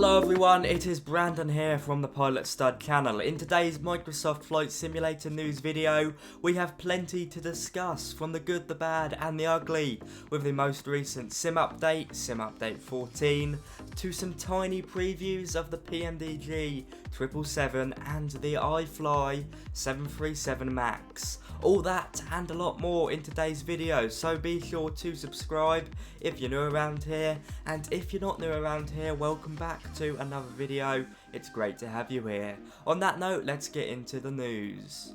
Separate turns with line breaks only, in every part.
Hello everyone, it is Brandon here from the Pilot Stud channel. In today's Microsoft Flight Simulator news video, we have plenty to discuss, from the good, the bad and the ugly, with the most recent sim update 14, to some tiny previews of the PMDG 777 and the iFly 737 MAX. All that and a lot more in today's video, so be sure to subscribe if you're new around here, and if you're not new around here, welcome back to another video. It's great to have you here. On that note, let's get into the news.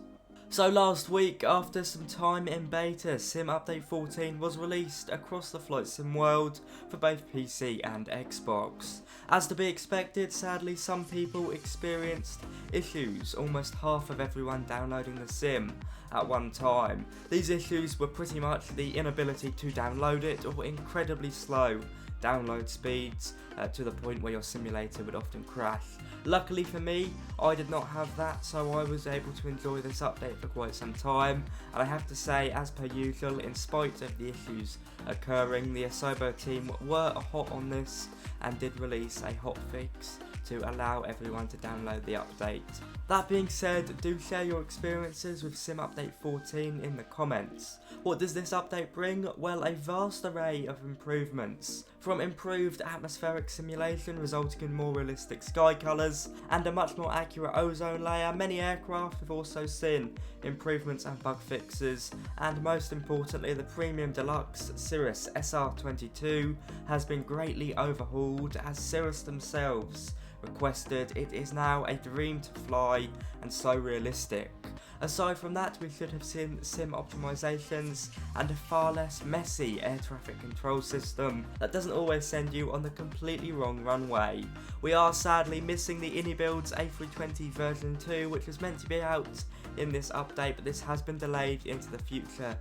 So last week, after some time in beta, Sim Update 14 was released across the flight sim world for both PC and Xbox. As to be expected, sadly some people experienced issues, almost half of everyone downloading the sim at one time. These issues were pretty much the inability to download it or incredibly slow download speeds to the point where your simulator would often crash. Luckily for me, I did not have that, so I was able to enjoy this update for quite some time, and I have to say, as per usual, in spite of the issues occurring, the Asobo team were hot on this and did release a hotfix to allow everyone to download the update. That being said, do share your experiences with Sim Update 14 in the comments. What does this update bring? Well, a vast array of improvements. From improved atmospheric simulation resulting in more realistic sky colours and a much more accurate ozone layer, many aircraft have also seen improvements and bug fixes, and most importantly, the Premium Deluxe Cirrus SR22 has been greatly overhauled, as Cirrus themselves requested. It is now a dream to fly and so realistic. Aside from that, we should have seen sim optimizations and a far less messy air traffic control system that doesn't always send you on the completely wrong runway. We are sadly missing the InniBuild's A320 version 2, which was meant to be out in this update, but this has been delayed into the future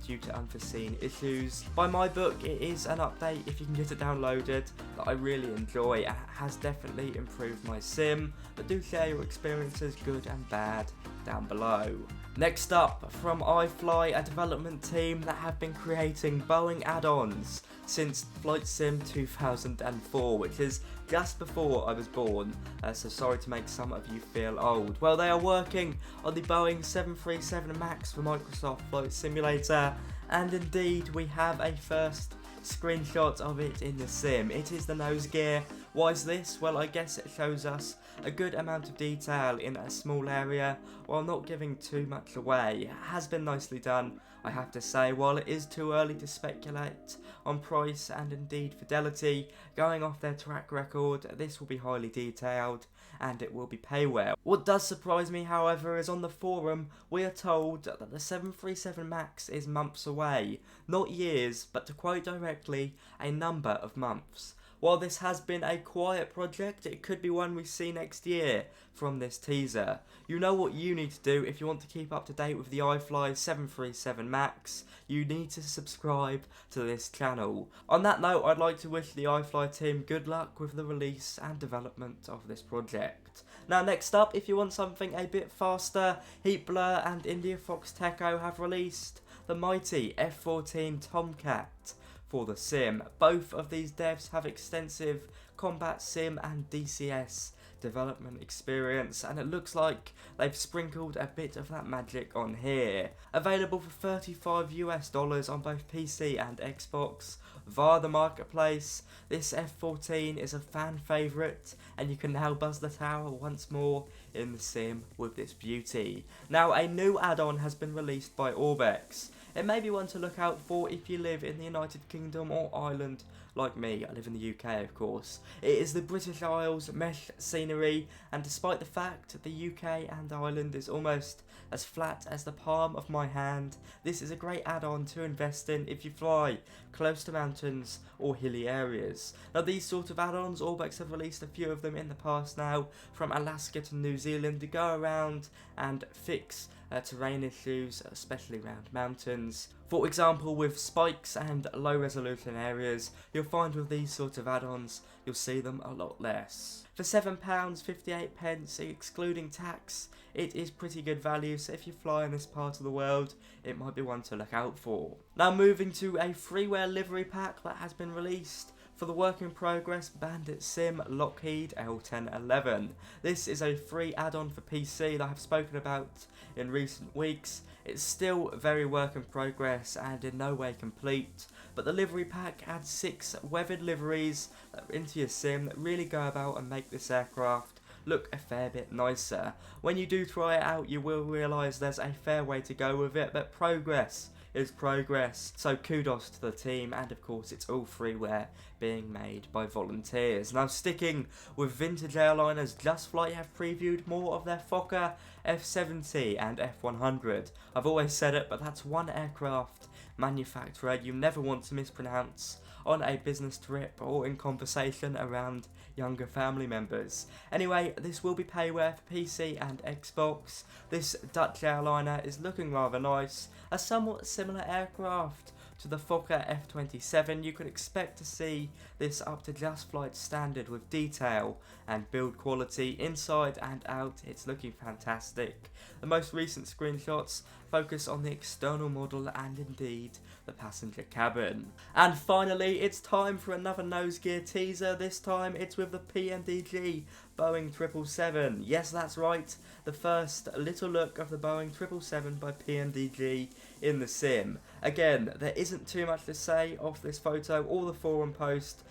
due to unforeseen issues. By my book, it is an update, if you can get it downloaded, that I really enjoy. It has definitely improved my sim, but do share your experiences, good and bad, down below. Next up, from iFly, a development team that have been creating Boeing add-ons since Flight Sim 2004, which is just before I was born, so sorry to make some of you feel old. Well, they are working on the Boeing 737 MAX for Microsoft Flight Simulator, and indeed we have a first screenshot of it in the sim. It is the nose gear. Why is this? Well, I guess it shows us a good amount of detail in a small area while not giving too much away. It has been nicely done, I have to say. While it is too early to speculate on price and indeed fidelity, going off their track record, this will be highly detailed and it will be payware. What does surprise me, however, is on the forum we are told that the 737 MAX is months away. Not years, but to quote directly, a number of months. While this has been a quiet project, it could be one we see next year from this teaser. You know what you need to do if you want to keep up to date with the iFly 737 MAX. You need to subscribe to this channel. On that note, I'd like to wish the iFly team good luck with the release and development of this project. Now next up, if you want something a bit faster, Heatblur and India Fox Techo have released the mighty F14 Tomcat for the sim. Both of these devs have extensive combat sim and DCS development experience, and it looks like they've sprinkled a bit of that magic on here. Available for $35 US on both PC and Xbox via the marketplace, this F14 is a fan favourite, and you can now buzz the tower once more in the sim with this beauty. Now, a new add-on has been released by Orbx. It may be one to look out for if you live in the United Kingdom or Ireland like me. I live in the UK, of course. It is the British Isles mesh scenery, and despite the fact the UK and Ireland is almost as flat as the palm of my hand, this is a great add-on to invest in if you fly close to mountains or hilly areas. Now, these sort of add-ons, Orbx have released a few of them in the past now, from Alaska to New Zealand, to go around and fix terrain issues, especially around mountains. For example, with spikes and low resolution areas, you'll find with these sort of add-ons, you'll see them a lot less. For £7.58, excluding tax, it is pretty good value, so if you fly in this part of the world, it might be one to look out for. Now moving to a freeware livery pack that has been released for the work in progress Bandit Sim Lockheed L1011. This is a free add-on for PC that I have spoken about in recent weeks. It's still very work in progress and in no way complete, but the livery pack adds 6 weathered liveries into your sim that really go about and make this aircraft look a fair bit nicer. When you do try it out, you will realise there's a fair way to go with it, but progress is progress. So kudos to the team, and of course it's all freeware being made by volunteers. Now, sticking with vintage airliners, JustFlight have previewed more of their Fokker F70 and F100. I've always said it, but that's one aircraft manufacturer you never want to mispronounce on a business trip or in conversation around younger family members. Anyway, this will be payware for PC and Xbox. This Dutch airliner is looking rather nice, a somewhat similar aircraft to the Fokker F27. You could expect to see this up to JustFlight standard with detail and build quality inside and out. It's looking fantastic. The most recent screenshots focus on the external model and indeed the passenger cabin. And finally, it's time for another nose gear teaser. This time it's with the PMDG Boeing 777. Yes, that's right, the first little look of the Boeing 777 by PMDG in the sim. Again, there isn't too much to say of this photo or the forum post,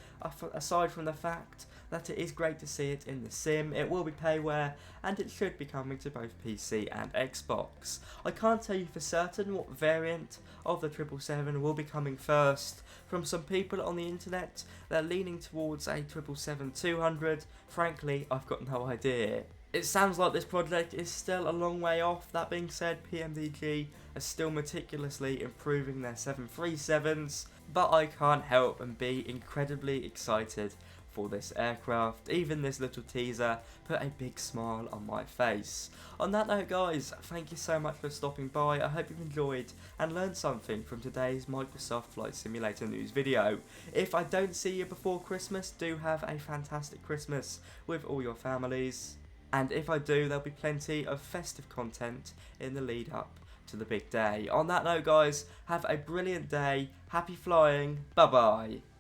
aside from the fact that it is great to see it in the sim. It will be payware and it should be coming to both PC and Xbox. I can't tell you for certain what variant of the 777 will be coming first. From some people on the internet, they're leaning towards a 777-200. Frankly, I've got no idea. It sounds like this project is still a long way off. That being said, PMDG are still meticulously improving their 737s, but I can't help and be incredibly excited for this aircraft. Even this little teaser put a big smile on my face. On that note, guys, thank you so much for stopping by. I hope you've enjoyed and learned something from today's Microsoft Flight Simulator news video. If I don't see you before Christmas, do have a fantastic Christmas with all your families. And if I do, there'll be plenty of festive content in the lead up to the big day. On that note, guys, have a brilliant day. Happy flying. Bye bye.